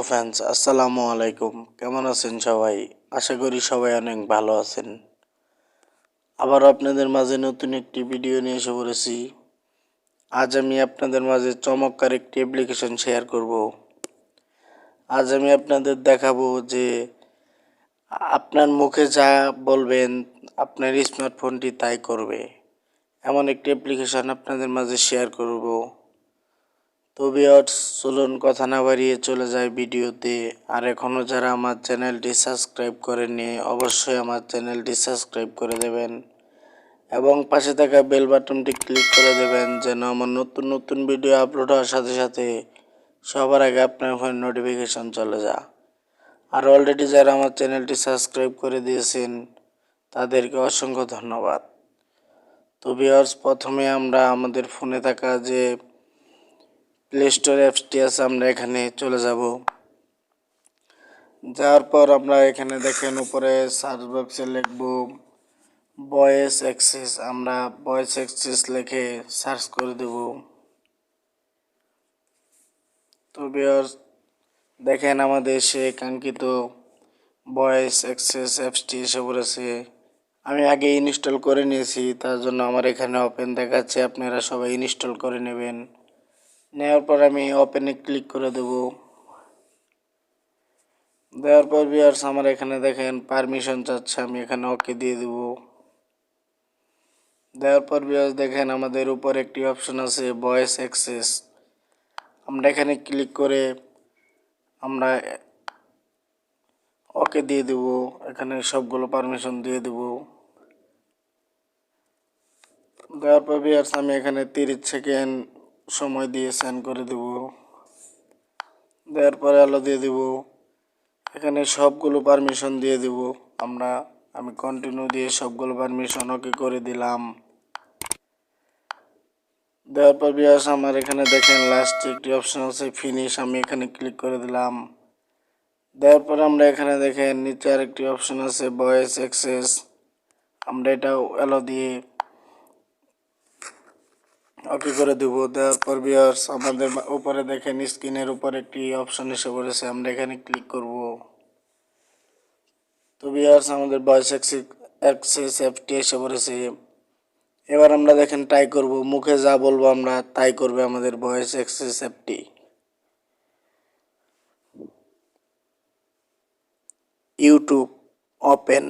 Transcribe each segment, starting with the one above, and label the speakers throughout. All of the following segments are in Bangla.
Speaker 1: ফ্যান্স আসসালামু আলাইকুম। কেমন আছেন সবাই? আশা করি সবাই অনেক ভালো আছেন। আবার আপনাদের মাঝে নতুন একটি ভিডিও নিয়ে এসে পড়েছি। আজ আমি আপনাদের মাঝে চমৎকার একটি অ্যাপ্লিকেশন শেয়ার করব। আজ আমি আপনাদের দেখাবো যে আপনার মুখে যা বলবেন আপনার স্মার্টফোনটি তাই করবে। এমন একটি অ্যাপ্লিকেশন আপনাদের মাঝে শেয়ার করব। তো ভিউয়ার্স, চলুন কথা না বাড়িয়ে চলে যায় ভিডিওতে। আর এখনও যারা আমার চ্যানেলটি সাবস্ক্রাইব করেননি অবশ্যই আমার চ্যানেলটি সাবস্ক্রাইব করে দেবেন এবং পাশে থাকা বেল বাটনটি ক্লিক করে দেবেন যেন আমার নতুন নতুন ভিডিও আপলোড হওয়ার সাথে সাথে সবার আগে আপনার ফোনে নোটিফিকেশন চলে যায়। আর অলরেডি যারা আমার চ্যানেলটি সাবস্ক্রাইব করে দিয়েছেন তাদেরকে অসংখ্য ধন্যবাদ। তো ভিউয়ার্স, প্রথমে আমরা আমাদের ফোনে থাকা যে প্লে স্টোর অ্যাপসটি আছে আমরা এখানে চলে যাব। যাওয়ার পর আমরা এখানে দেখেন উপরে সার্চ বক্সে লিখব ভয়েস অ্যাক্সেস। আমরা ভয়েস অ্যাক্সেস লিখে সার্চ করে দেব। তো ভিউয়ার্স, দেখেন আমাদের সেই কাঙ্ক্ষিত ভয়েস অ্যাক্সেস অ্যাপসটি এসে পড়েছে। আমি আগে ইনস্টল করে নিয়েছি, তার জন্য আমার এখানে ওপেন দেখাচ্ছে। আপনারা সবাই ইনস্টল করে নেবেন। নেওয়ার পর আমি ওপেনে ক্লিক করে দেব। দেওয়ার পর ভিউয়ার্স আমার এখানে দেখেন পারমিশন চাচ্ছে, আমি এখানে ওকে দিয়ে দেব। দেওয়ার পর ভিউয়ার্স দেখেন আমাদের উপর একটি অপশন আছে ভয়েস অ্যাক্সেস। আমরা এখানে ক্লিক করে আমরা ওকে দিয়ে দেব। এখানে সবগুলো পারমিশন দিয়ে দেব। দেওয়ার পর ভিউয়ার্স আমি এখানে 30 সেকেন্ড সময় দিয়ে সেন্ড করে দেব। দেওয়ার পরে আলো দিয়ে দেব। এখানে সবগুলো পারমিশন দিয়ে দেব। আমি কন্টিনিউ দিয়ে সবগুলো পারমিশন ওকে করে দিলাম। দেওয়ার পর ভিউয়ার্স আমার এখানে দেখেন লাস্টে একটি অপশন আছে ফিনিশ, আমি এখানে ক্লিক করে দিলাম। দেওয়ার পর আমরা এখানে দেখেন নিচে আরেকটি অপশন আছে ভয়েস অ্যাক্সেস, আমরা এটাও এলো দিয়ে ওকে করে দেব। দেওয়ার পর ভিউয়ার্স আমাদের উপরে দেখেন স্ক্রিনের উপর একটি অপশন এসে পড়েছে, আমরা এখানে ক্লিক করব। তো ভিউয়ার্স আমাদের ভয়েস অ্যাক্সেস অ্যাপটি এসে পড়েছে। এবার আমরা দেখেন ট্রাই করব, মুখে যা বলবো আমরা তাই করবে আমাদের ভয়েস অ্যাক্সেস অ্যাপটি। YouTube open.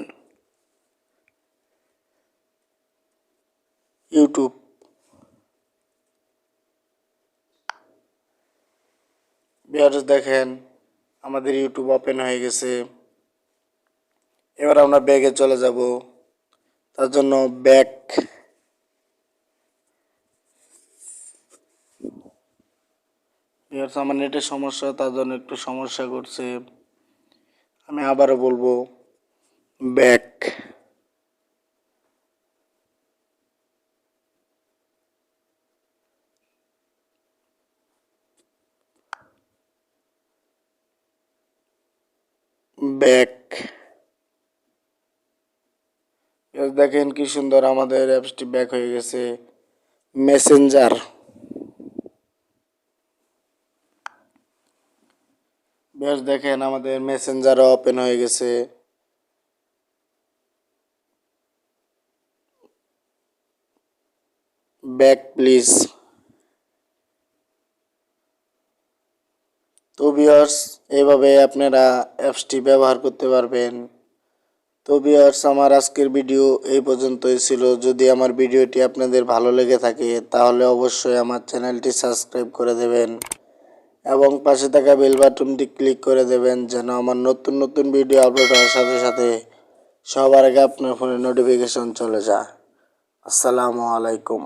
Speaker 1: ইউটিউব ভিউয়ার্স দেখেন আমাদের ইউটিউব ওপেন হয়ে গেছে। এবার আমরা ব্যাগে চলে যাব। তার জন্য ব্যাক। ভিউয়ার্স আমার নেটের সমস্যা, তার জন্য একটু সমস্যা করছে। আমি আবারও বলবো ব্যাক। ব্যাক। দেখেন কি সুন্দর আমাদের অ্যাপসটি ব্যাক হয়ে গেছে। মেসেঞ্জার। বেশ দেখেন আমাদের মেসেঞ্জারও ওপেন হয়ে গেছে। Back please. তো ভিউয়ার্স এইভাবে আপনারা অ্যাপসটি ব্যবহার করতে পারবেন। তো ভিউয়ার্স আমার আজকের ভিডিও এই পর্যন্তই ছিল। যদি আমার ভিডিওটি আপনাদের ভালো লেগে থাকে তাহলে অবশ্যই আমার চ্যানেলটি সাবস্ক্রাইব করে দেবেন এবং পাশে থাকা বেল বাটনটি ক্লিক করে দেবেন যেন আমার নতুন নতুন ভিডিও আপলোড হওয়ার সাথে সাথে সবার আগে আপনার ফোনে নোটিফিকেশন চলে যায়। আসসালামু আলাইকুম।